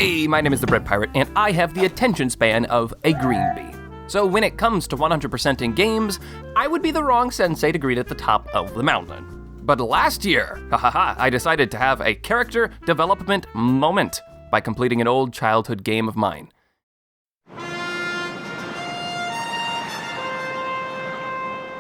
Hey, my name is the Bread Pirate, and I have the attention span of a green bee. So when it comes to 100% in games, I would be the wrong sensei to greet at the top of the mountain. But last year, I decided to have a character development moment by completing an old childhood game of mine.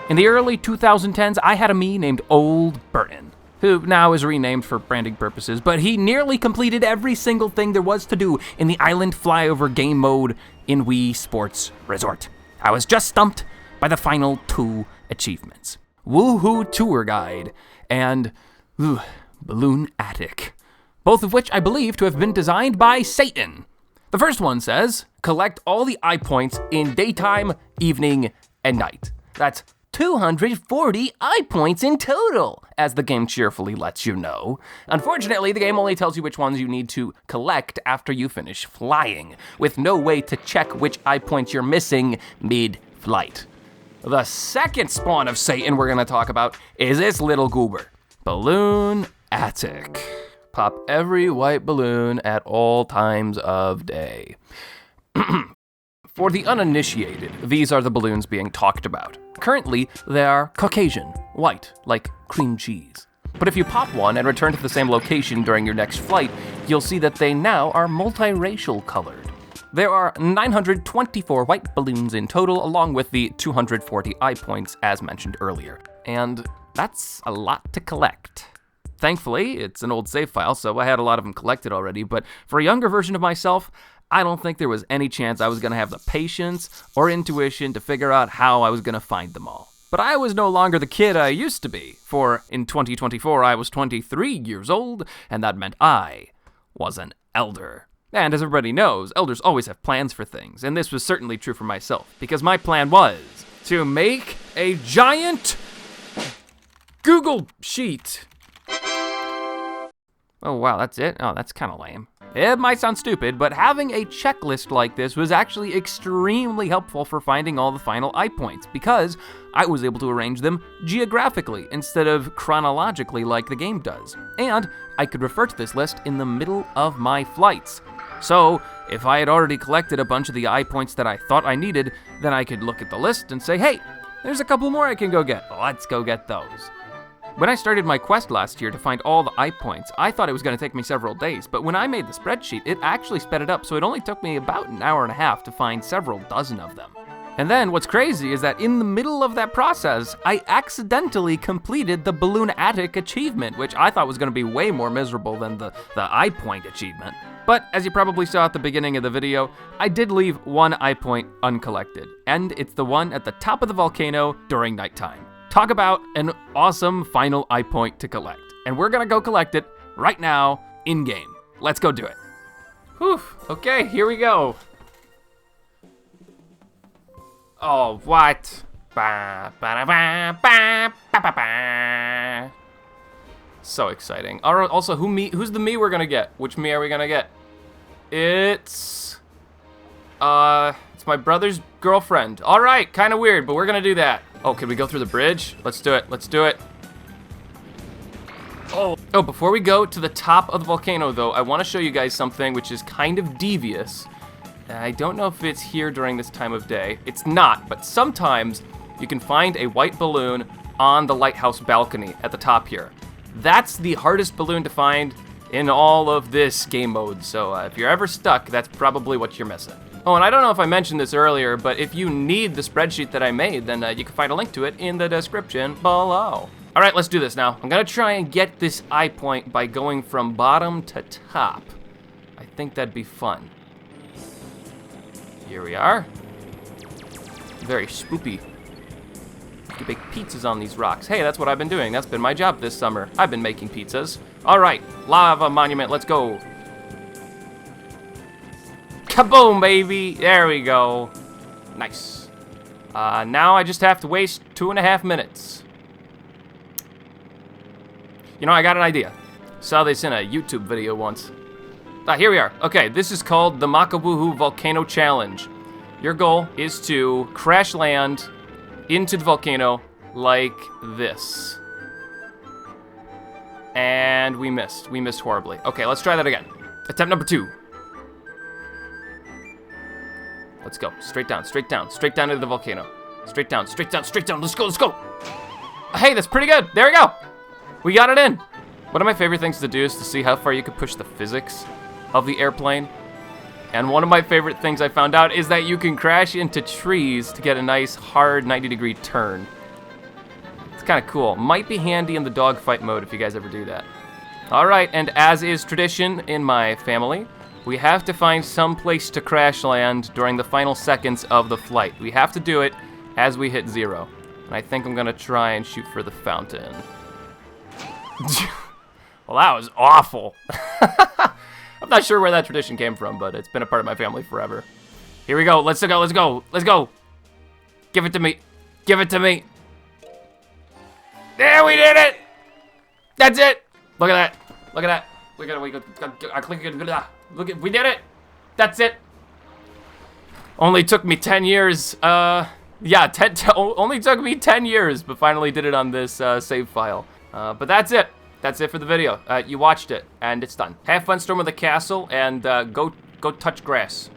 In the early 2010s, I had a me named Old Burton, who now is renamed for branding purposes, but he nearly completed every single thing there was to do in the island flyover game mode in Wii Sports Resort. I was just stumped by the final 2 achievements: Woohoo Tour Guide and Balloon Attic, both of which I believe to have been designed by Satan. The first one says, collect all the eye points in daytime, evening, and night. That's 240 eye points in total, as the game cheerfully lets you know. Unfortunately, the game only tells you which ones you need to collect after you finish flying, with no way to check which eye points you're missing mid-flight. The second spawn of Satan we're gonna talk about is this little goober, Balloon Attic. Pop every white balloon at all times of day. For the uninitiated, these are the balloons being talked about. Currently, they are Caucasian, white, like cream cheese. But if you pop one and return to the same location during your next flight, you'll see that they now are multiracial colored. There are 924 white balloons in total, along with the 240 eye points as mentioned earlier. And that's a lot to collect. Thankfully, it's an old save file, so I had a lot of them collected already, but for a younger version of myself, I don't think there was any chance I was going to have the patience or intuition to figure out how I was going to find them all. But I was no longer the kid I used to be, for in 2024 I was 23 years old, and that meant I was an elder. And as everybody knows, elders always have plans for things, and this was certainly true for myself, because my plan was to make a giant Google sheet. Oh wow, that's it? Oh, that's kind of lame. It might sound stupid, but having a checklist like this was actually extremely helpful for finding all the final eye points, because I was able to arrange them geographically instead of chronologically like the game does. And I could refer to this list in the middle of my flights. So if I had already collected a bunch of the eye points that I thought I needed, then I could look at the list and say, hey, there's a couple more I can go get. Let's go get those. When I started my quest last year to find all the eye points, I thought it was going to take me several days, but when I made the spreadsheet, it actually sped it up, so it only took me about an hour and a half to find several dozen of them. And then what's crazy is that in the middle of that process, I accidentally completed the Balloon Attic achievement, which I thought was going to be way more miserable than the eye point achievement. But as you probably saw at the beginning of the video, I did leave one eye point uncollected, and it's the one at the top of the volcano during nighttime. Talk about an awesome final eye point to collect. And we're gonna go collect it right now, in-game. Let's go do it. Whew, okay, here we go. Oh, what? So exciting. Also, who's the me we're gonna get? Which me are we gonna get? It's my brother's girlfriend. All right, kind of weird, but we're gonna do that. Oh, can we go through the bridge? Let's do it, let's do it. Oh, before we go to the top of the volcano though, I wanna show you guys something which is kind of devious. I don't know if it's here during this time of day. It's not, but sometimes you can find a white balloon on the lighthouse balcony at the top here. That's the hardest balloon to find in all of this game mode, so if you're ever stuck, that's probably what you're missing. Oh, and I don't know if I mentioned this earlier, but if you need the spreadsheet that I made, then you can find a link to it in the description below. All right, let's do this now. I'm gonna try and get this eye point by going from bottom to top. I think that'd be fun. Here we are. Very spoopy. You can bake pizzas on these rocks. Hey, that's what I've been doing. That's been my job this summer. I've been making pizzas. All right, lava monument, let's go. Kaboom, baby! There we go. Nice. Now I just have to waste 2.5 minutes. You know, I got an idea. Saw this in a YouTube video once. Here we are. Okay, this is called the Makawoohoo Volcano Challenge. Your goal is to crash land into the volcano like this. And we missed. We missed horribly. Okay, let's try that again. Attempt number 2. Let's go. Straight down, straight down, straight down into the volcano. Straight down, straight down, straight down. Let's go, let's go. Hey, that's pretty good. There we go. We got it in. One of my favorite things to do is to see how far you could push the physics of the airplane. And one of my favorite things I found out is that you can crash into trees to get a nice hard 90-degree turn. It's kind of cool. Might be handy in the dogfight mode if you guys ever do that. All right, and as is tradition in my family, we have to find some place to crash land during the final seconds of the flight. We have to do it as we hit 0. And I think I'm gonna try and shoot for the fountain. Well, that was awful. I'm not sure where that tradition came from, but it's been a part of my family forever. Here we go, let's go, let's go, let's go. Give it to me, give it to me. There, we did it. That's it. Look at that, look at that. We did it. That's it. Only took me 10 years. Yeah, only took me 10 years, but finally did it on this save file. But that's it. That's it for the video. You watched it, and it's done. Have fun storming the castle, and go touch grass.